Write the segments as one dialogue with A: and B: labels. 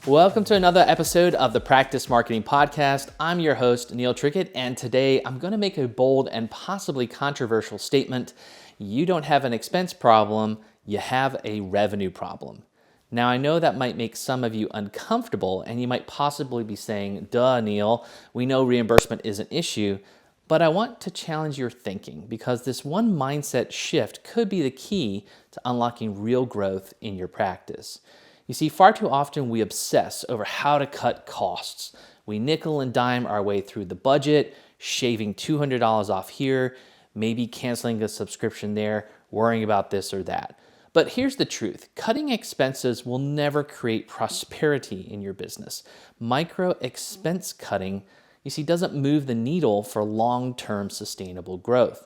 A: Welcome to another episode of the Practice Marketing Podcast. I'm your host, Neil Trickett, and today I'm going to make a bold and possibly controversial statement. You don't have an expense problem, you have a revenue problem. Now, I know that might make some of you uncomfortable, and you might possibly be saying, duh, Neil, we know reimbursement is an issue, but I want to challenge your thinking because this one mindset shift could be the key to unlocking real growth in your practice. You see, far too often we obsess over how to cut costs. We nickel and dime our way through the budget, shaving $200 off here, maybe canceling a subscription there, worrying about this or that. But here's the truth. Cutting expenses will never create prosperity in your business. Micro expense cutting, you see, doesn't move the needle for long-term sustainable growth.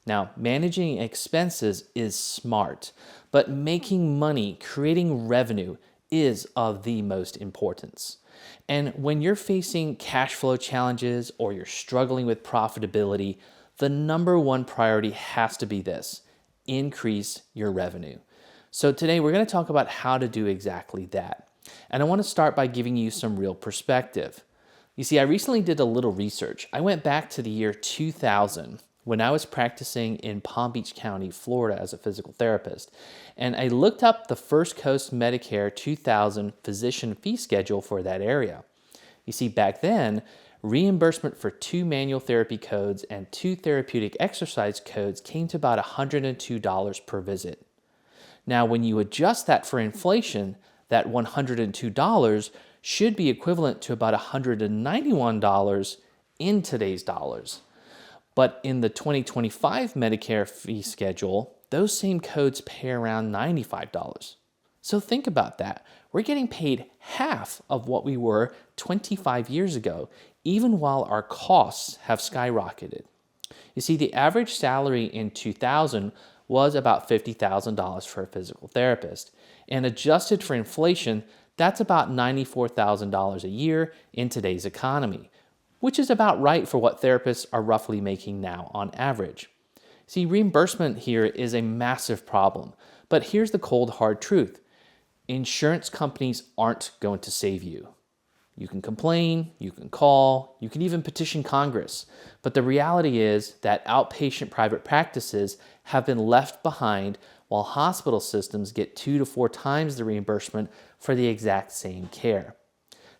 A: Now, managing expenses is smart, but making money, creating revenue is of the most importance. And when you're facing cash flow challenges or you're struggling with profitability, the number one priority has to be this: increase your revenue. So today we're going to talk about how to do exactly that. And I want to start by giving you some real perspective. You see, I recently did a little research. I went back to the year 2000 when I was practicing in Palm Beach County, Florida as a physical therapist. And I looked up the First Coast Medicare 2000 physician fee schedule for that area. You see, back then, reimbursement for 2 manual therapy codes and 2 therapeutic exercise codes came to about $102 per visit. Now, when you adjust that for inflation, that $102 should be equivalent to about $191 in today's dollars. But in the 2025 Medicare fee schedule, those same codes pay around $95. So think about that. We're getting paid half of what we were 25 years ago, even while our costs have skyrocketed. You see, the average salary in 2000 was about $50,000 for a physical therapist. And adjusted for inflation, that's about $94,000 a year in today's economy, which is about right for what therapists are roughly making now on average. See, reimbursement here is a massive problem, but here's the cold, hard truth. Insurance companies aren't going to save you. You can complain, you can call, you can even petition Congress, but the reality is that outpatient private practices have been left behind while hospital systems get 2 to 4 times the reimbursement for the exact same care.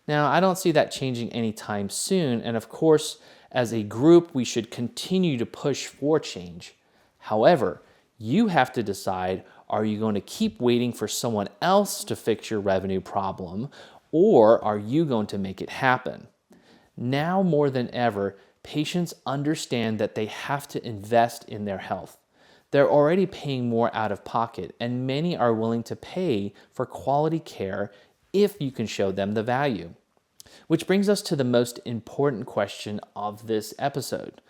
A: Now, I don't see that changing anytime soon, and of course, as a group, we should continue to push for change. However, you have to decide, are you going to keep waiting for someone else to fix your revenue problem, or are you going to make it happen? Now more than ever, patients understand that they have to invest in their health. They're already paying more out of pocket, and many are willing to pay for quality care if you can show them the value. Which brings us to the most important question of this episode,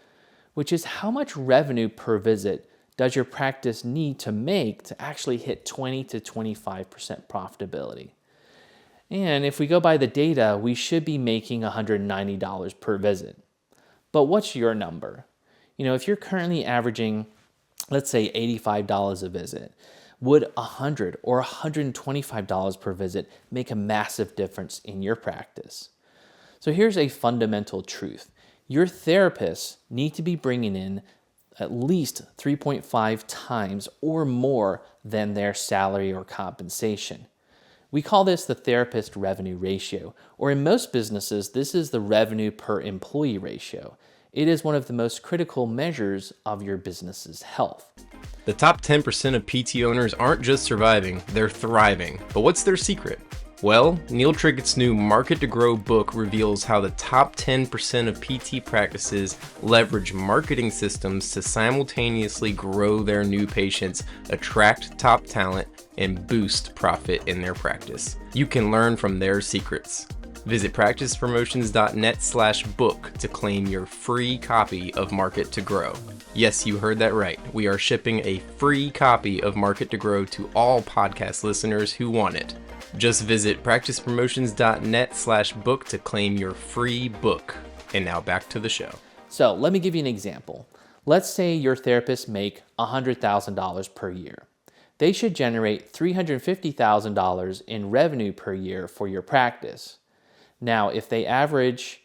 A: which is how much revenue per visit does your practice need to make to actually hit 20 to 25% profitability? And if we go by the data, we should be making $190 per visit. But what's your number? If you're currently averaging, let's say $85 a visit, would $100 or $125 per visit make a massive difference in your practice? So here's a fundamental truth. Your therapists need to be bringing in at least 3.5 times or more than their salary or compensation. We call this the therapist revenue ratio, or in most businesses, this is the revenue per employee ratio. It is one of the most critical measures of your business's health.
B: The top 10% of PT owners aren't just surviving, they're thriving. But what's their secret? Well, Neil Trickett's new Market to Grow book reveals how the top 10% of PT practices leverage marketing systems to simultaneously grow their new patients, attract top talent, and boost profit in their practice. You can learn from their secrets. Visit practicepromotions.net/book to claim your free copy of Market to Grow. Yes, you heard that right. We are shipping a free copy of Market to Grow to all podcast listeners who want it. Just visit practicepromotions.net/book to claim your free book. And now back to the show.
A: So let me give you an example. Let's say your therapists make $100,000 per year. they should generate $350,000 in revenue per year for your practice. Now, if they average,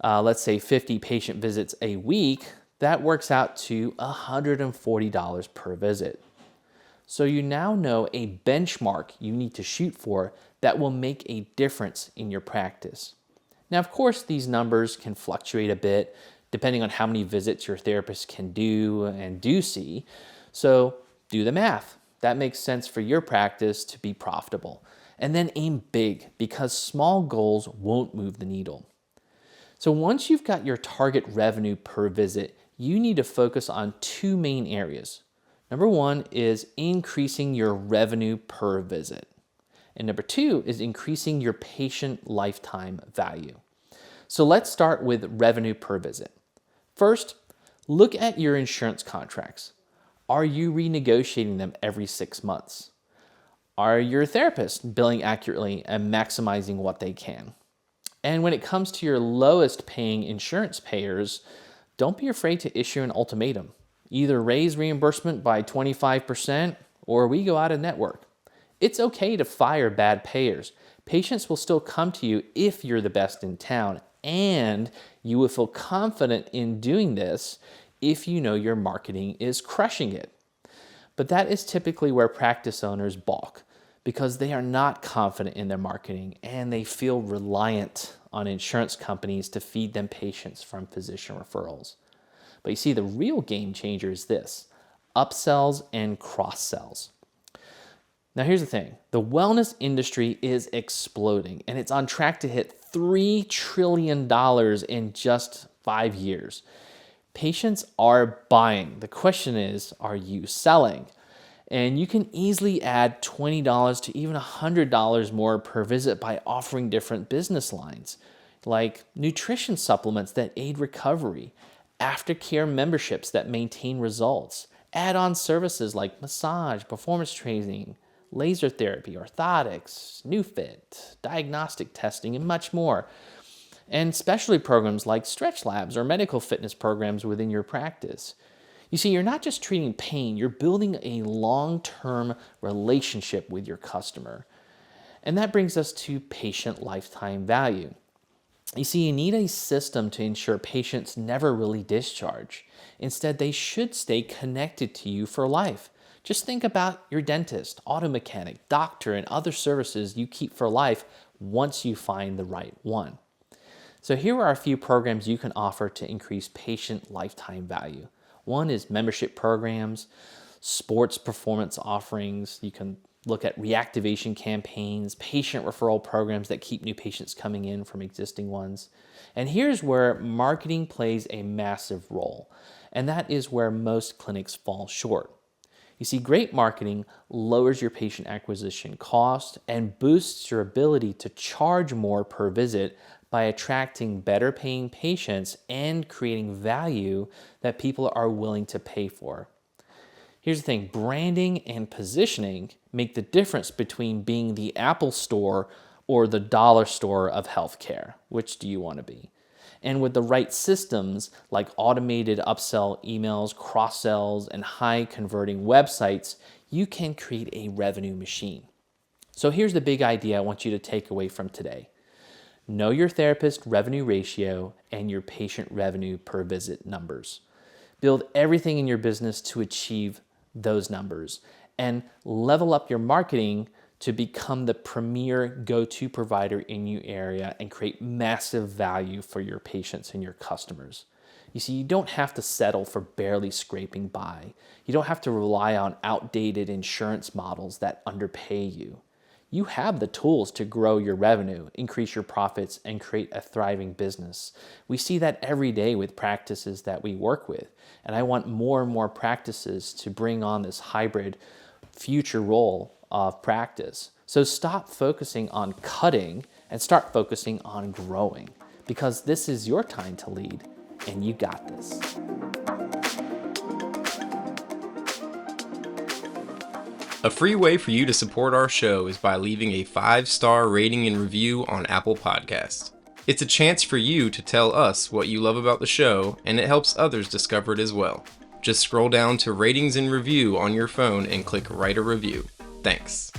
A: let's say 50 patient visits a week, that works out to $140 per visit. So you now know a benchmark you need to shoot for that will make a difference in your practice. Now, of course, these numbers can fluctuate a bit depending on how many visits your therapist can do and do see. So do the math. That makes sense for your practice to be profitable. And then aim big, because small goals won't move the needle. So once you've got your target revenue per visit, you need to focus on two main areas. Number one is increasing your revenue per visit. And number two is increasing your patient lifetime value. So let's start with revenue per visit. First, look at your insurance contracts. Are you renegotiating them every 6 months? Are your therapists billing accurately and maximizing what they can? And when it comes to your lowest paying insurance payers, don't be afraid to issue an ultimatum. Either raise reimbursement by 25% or we go out of network. It's okay to fire bad payers. Patients will still come to you if you're the best in town, and you will feel confident in doing this if you know your marketing is crushing it. But that is typically where practice owners balk, because they are not confident in their marketing and they feel reliant on insurance companies to feed them patients from physician referrals. But you see, the real game changer is this: upsells and cross-sells. Now here's the thing, the wellness industry is exploding and it's on track to hit $3 trillion in just 5 years. Patients are buying. The question is, are you selling? And you can easily add $20 to even $100 more per visit by offering different business lines, like nutrition supplements that aid recovery, aftercare memberships that maintain results, add-on services like massage, performance training, laser therapy, orthotics, NewFit, diagnostic testing, and much more. And specialty programs like stretch labs or medical fitness programs within your practice. You see, you're not just treating pain, you're building a long-term relationship with your customer. And that brings us to patient lifetime value. You see, you need a system to ensure patients never really discharge. Instead, they should stay connected to you for life. Just think about your dentist, auto mechanic, doctor, and other services you keep for life once you find the right one. So here are a few programs you can offer to increase patient lifetime value. One is membership programs, sports performance offerings. You can look at reactivation campaigns, patient referral programs that keep new patients coming in from existing ones. And here's where marketing plays a massive role, and that is where most clinics fall short. You see, great marketing lowers your patient acquisition cost and boosts your ability to charge more per visit by attracting better paying patients and creating value that people are willing to pay for. Here's the thing, branding and positioning make the difference between being the Apple store or the dollar store of healthcare. Which do you want to be? And with the right systems like automated upsell emails, cross-sells, and high-converting websites, you can create a revenue machine. So here's the big idea I want you to take away from today. Know your therapist revenue ratio and your patient revenue per visit numbers. Build everything in your business to achieve those numbers and level up your marketing to become the premier go-to provider in your area and create massive value for your patients and your customers. You see, you don't have to settle for barely scraping by. You don't have to rely on outdated insurance models that underpay you. You have the tools to grow your revenue, increase your profits, and create a thriving business. We see that every day with practices that we work with. And I want more and more practices to bring on this hybrid future role of practice. So stop focusing on cutting and start focusing on growing, because this is your time to lead, and you got this.
B: A free way for you to support our show is by leaving a 5-star rating and review on Apple Podcasts. It's a chance for you to tell us what you love about the show, and it helps others discover it as well. Just scroll down to ratings and review on your phone and click write a review. Thanks.